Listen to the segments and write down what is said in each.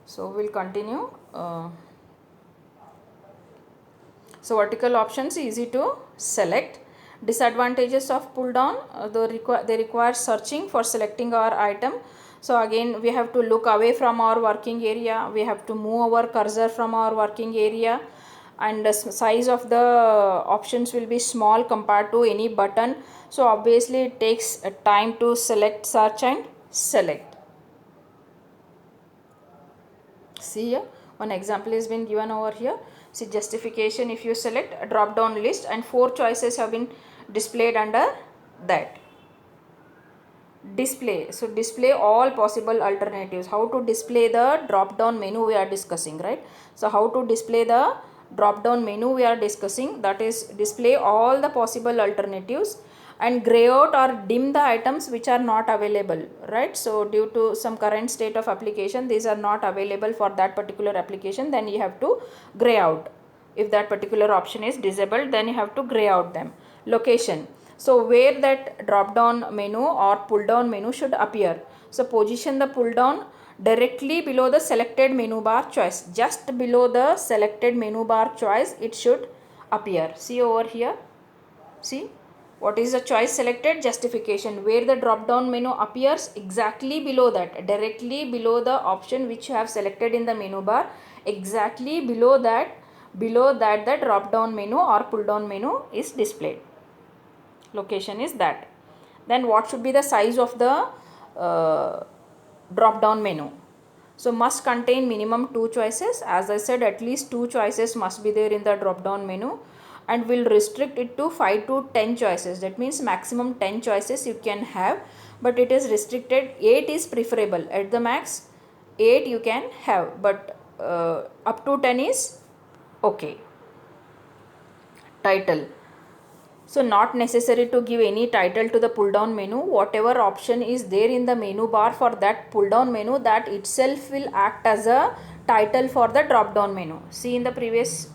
So we'll continue. So vertical options easy to select. Disadvantages of pull down, they require searching for selecting our item. So again we have to look away from our working area, we have to move our cursor from our working area, and the size of the options will be small compared to any button. So obviously it takes time to select, search and select. See here, one example has been given over here. See justification, if you select a drop down list and 4 choices have been displayed under that. Display, so display all possible alternatives. How to display the drop down menu we are discussing, right? So how to display the drop down menu we are discussing, that is display all the possible alternatives and gray out or dim the items which are not available, right? So due to some current state of application these are not available for that particular application, then you have to gray out. If that particular option is disabled, then you have to gray out them. Location, so where that drop down menu or pull down menu should appear. So position the pull down directly below the selected menu bar choice, just below the selected menu bar choice it should appear. See over here, see what is the choice selected, justification, where the drop down menu appears exactly below that, directly below the option which you have selected in the menu bar, exactly below that the drop down menu or pull down menu is displayed. Location is that. Then what should be the size of the drop down menu? So must contain minimum 2 choices. As I said, at least 2 choices must be there in the drop down menu, and will restrict it to 5 to 10 choices. That means maximum 10 choices you can have, but it is restricted. 8 is preferable. At the max 8 you can have, but up to 10 is okay. Title, so not necessary to give any title to the pull down menu. Whatever option is there in the menu bar for that pull down menu, that itself will act as a title for the drop down menu. See in the previous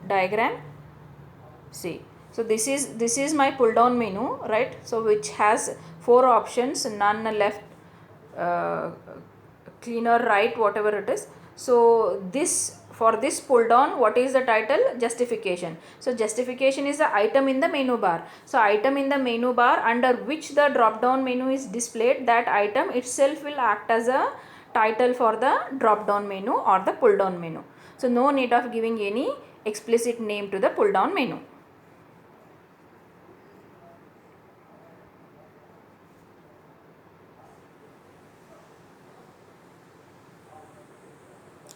diagram, see, so this is my pull down menu, right? So which has 4 options, none left, cleaner right, whatever it is. So this, for this pull down, what is the title? Justification. So justification is the item in the menu bar. So item in the menu bar under which the drop down menu is displayed, that item itself will act as a title for the drop down menu or the pull down menu. So no need of giving any explicit name to the pull down menu.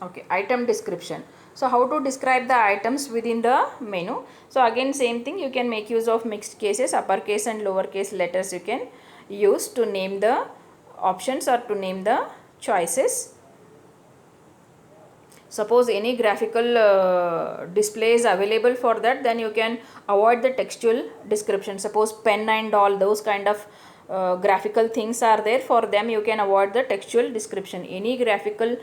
Okay, item description. So how to describe the items within the menu? So again same thing, you can make use of mixed cases, uppercase and lowercase letters you can use to name the options or to name the choices. Suppose any graphical display is available for that, then you can avoid the textual description. Suppose pen and all those kind of graphical things are there, for them you can avoid the textual description. Any graphical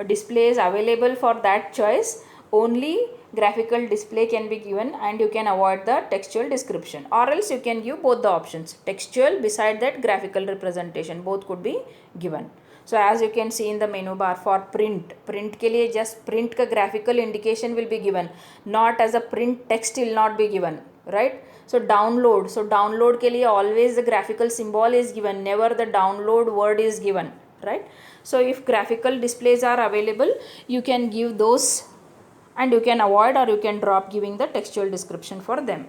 display is available for that choice, only graphical display can be given and you can avoid the textual description, or else you can give both the options, textual beside that graphical representation, both could be given. So as you can see in the menu bar, for print के लिए just print का graphical indication will be given, not as a print text will not be given, right? So download के लिए always the graphical symbol is given, never the download word is given, right? So if graphical displays are available, you can give those and you can avoid or you can drop giving the textual description for them.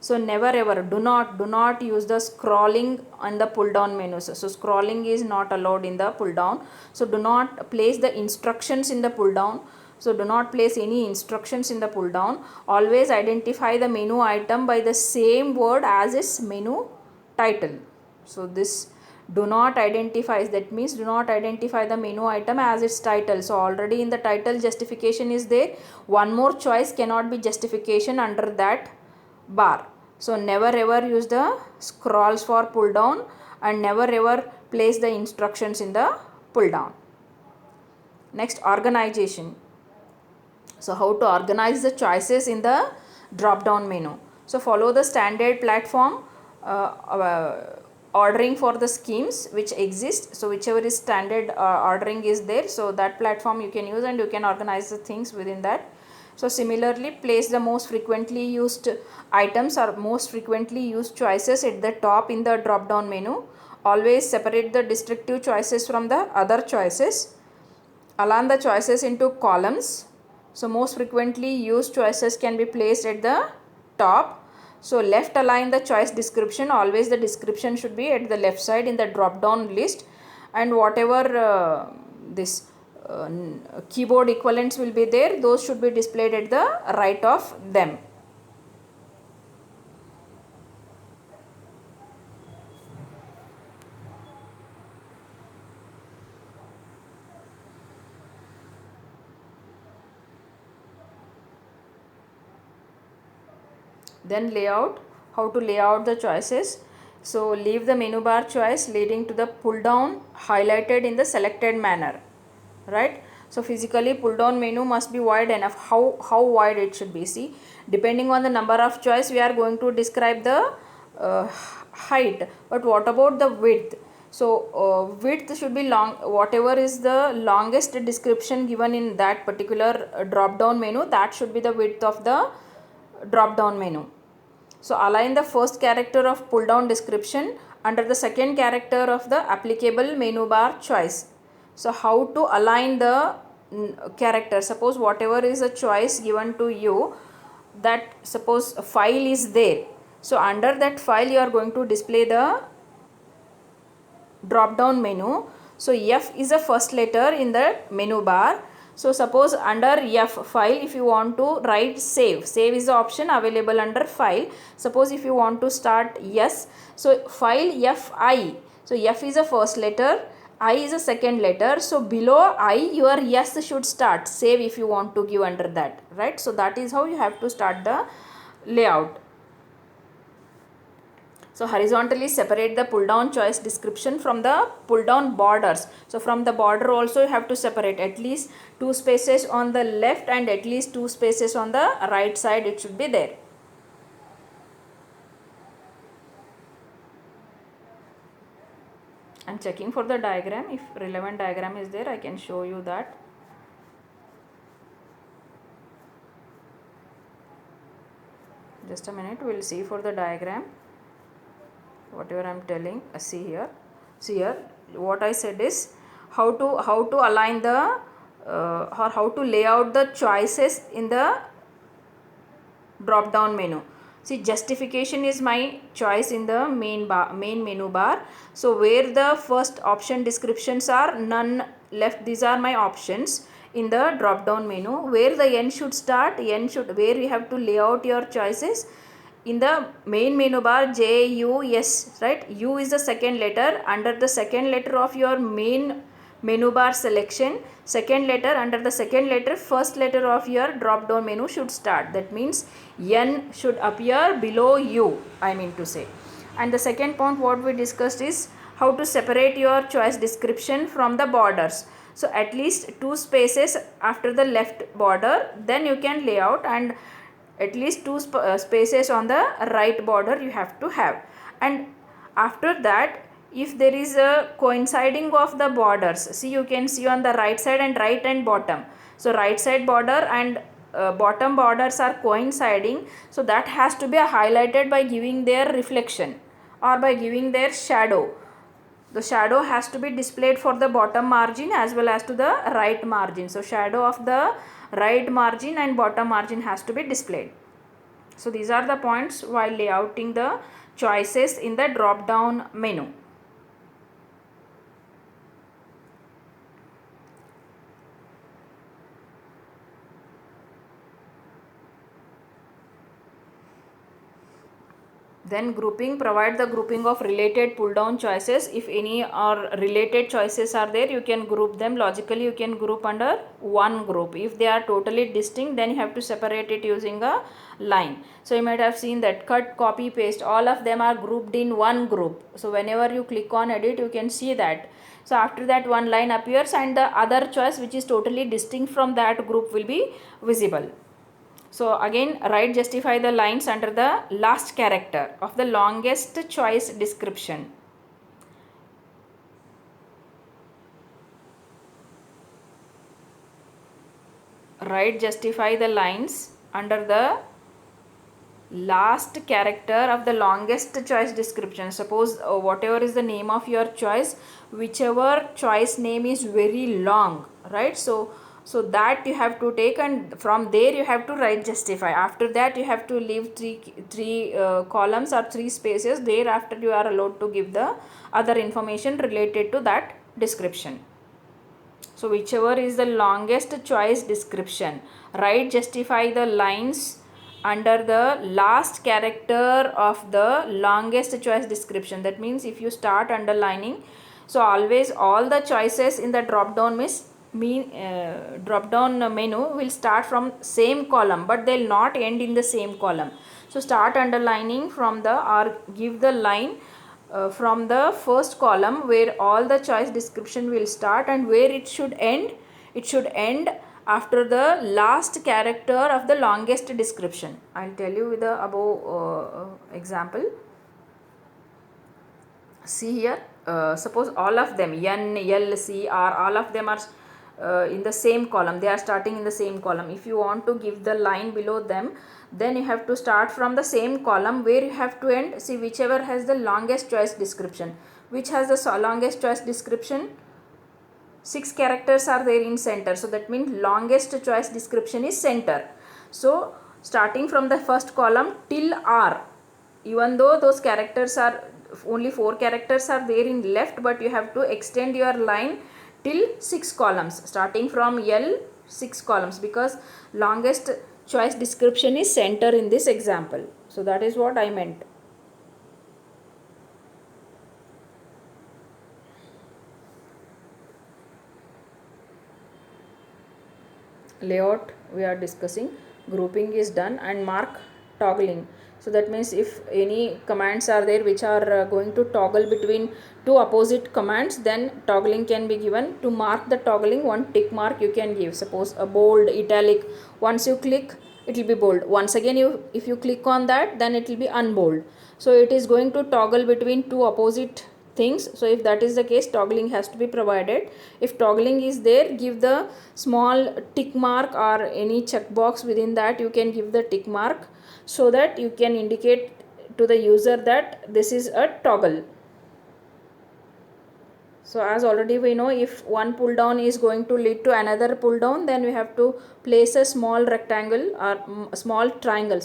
So never ever, do not use the scrolling on the pull down menus. So scrolling is not allowed in the pull down. So do not place the instructions in the pull down. So do not place any instructions in the pull down. Always identify the menu item by the same word as its menu title. So this do not identify, that means do not identify the menu item as its title. So already in the title justification is there. One more choice cannot be justification under that bar. So never ever use the scrolls for pull down and never ever place the instructions in the pull down. Next, organization. So how to organize the choices in the drop down menu? So follow the standard platform ordering for the schemes which exist. So whichever is standard ordering is there, so that platform you can use and you can organize the things within that. So similarly, place the most frequently used items or most frequently used choices at the top in the drop down menu. Always separate the descriptive choices from the other choices. Align the choices into columns. So most frequently used choices can be placed at the top. So left align the choice description. Always the description should be at the left side in the drop down list, and whatever this keyboard equivalents will be there, those should be displayed at the right of them. Then layout, how to lay out the choices. So leave the menu bar choice leading to the pull down highlighted in the selected manner, right? So physically pull down menu must be wide enough. How wide it should be? See, depending on the number of choice we are going to describe the height, but what about the width? So width should be long, whatever is the longest description given in that particular drop down menu, that should be the width of the drop down menu. So align the first character of pull down description under the second character of the applicable menu bar choice. So how to align the character? Suppose whatever is a choice given to you, that suppose a file is there. So under that file you are going to display the drop down menu. So F is a first letter in the menu bar. So suppose under F file, if you want to write save is the option available under file. Suppose if you want to start yes, so file FI, so F is a first letter, I is a second letter, so below I your yes should start, save if you want to give under that, right? So that is how you have to start the layout. So horizontally separate the pull down choice description from the pull down borders. So from the border also you have to separate at least 2 spaces on the left and at least 2 spaces on the right side, it should be there. I am checking for the diagram. If relevant diagram is there, I can show you that. Just a minute, we will see for the diagram whatever I am telling. See here what I said is how to align the or how to lay out the choices in the drop down menu. See, justification is my choice in the main menu bar. So where the first option descriptions are none left, these are my options in the drop down menu. Where the n should start, where you have to lay out your choices in the main menu bar, J U S, right? U is the second letter. Under the second letter of your main menu bar selection, second letter, under the second letter, first letter of your drop down menu should start. That means N should appear below U, I mean to say. And the second point what we discussed is how to separate your choice description from the borders. So at least 2 spaces after the left border, then you can lay out, and at least 2 spaces on the right border you have to have. And after that, if there is a coinciding of the borders, see, you can see on the right side and right and bottom. So right side border and bottom borders are coinciding, so that has to be highlighted by giving their reflection or by giving their shadow. The shadow has to be displayed for the bottom margin as well as to the right margin. So shadow of the right margin and bottom margin has to be displayed. So these are the points while layouting the choices in the drop down menu. Then grouping, provide the grouping of related pull down choices. If any or related choices are there, you can group them logically. You can group under one group. If they are totally distinct, then you have to separate it using a line. So you might have seen that cut, copy, paste, all of them are grouped in one group. So whenever you click on edit, you can see that. So after that, one line appears and the other choice which is totally distinct from that group will be visible. So again, write justify the lines under the last character of the longest choice description. write justify the lines under the last character of the longest choice description. Suppose whatever is the name of your choice, whichever choice name is very long, right? So that you have to take, and from there you have to write justify. After that you have to leave three columns or three spaces. Thereafter you are allowed to give the other information related to that description. So whichever is the longest choice description, write justify the lines under the last character of the longest choice description. That means if you start underlining, so always all the choices in the drop down menu will start from same column, but they will not end in the same column. So start underlining from the, or give the line from the first column where all the choice description will start, and where it should end after the last character of the longest description. I'll tell you with the above example. See here, suppose all of them N, L, C, R, all of them are in the same column. They are starting in the same column. If you want to give the line below them, then you have to start from the same column where you have to end. See, whichever has the longest choice description. Which has the longest choice description? 6 characters are there in center. So that means longest choice description is center. So starting from the first column till R, even though those characters are only 4 characters are there in left, but you have to extend your line till 6 columns. Starting from L, 6 columns, because longest choice description is center in this example. So that is what I meant. Layout we are discussing, grouping is done, and mark toggling. So that means if any commands are there which are going to toggle between two opposite commands, then toggling can be given. To mark the toggling, one tick mark you can give. Suppose a bold, italic. Once you click, it will be bold. Once again, if you click on that, then it will be unbold. So it is going to toggle between two opposite things. So if that is the case, toggling has to be provided. If toggling is there, give the small tick mark or any checkbox within that. You can give the tick mark so that you can indicate to the user that this is a toggle. So as already we know, if one pull down is going to lead to another pull down, then we have to place a small rectangle or small triangle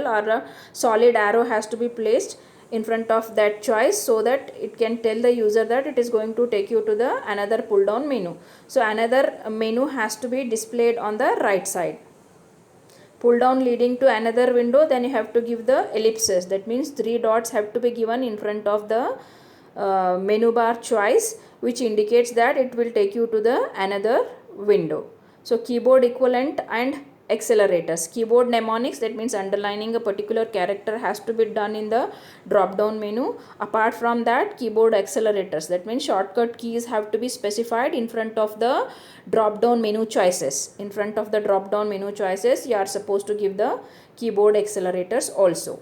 or a solid arrow has to be placed in front of that choice, so that it can tell the user that it is going to take you to the another pull down menu. So another menu has to be displayed on the right side. Pull down leading to another window, then you have to give the ellipses. That means 3 dots have to be given in front of the menu bar choice, which indicates that it will take you to the another window. So keyboard equivalent and accelerators. Keyboard mnemonics, that means underlining a particular character, has to be done in the drop down menu. Apart from that, keyboard accelerators, that means shortcut keys have to be specified in front of the drop down menu choices. In front of the drop down menu choices, you are supposed to give the keyboard accelerators also.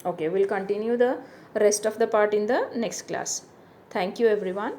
Okay, we'll continue the rest of the part in the next class. Thank you everyone.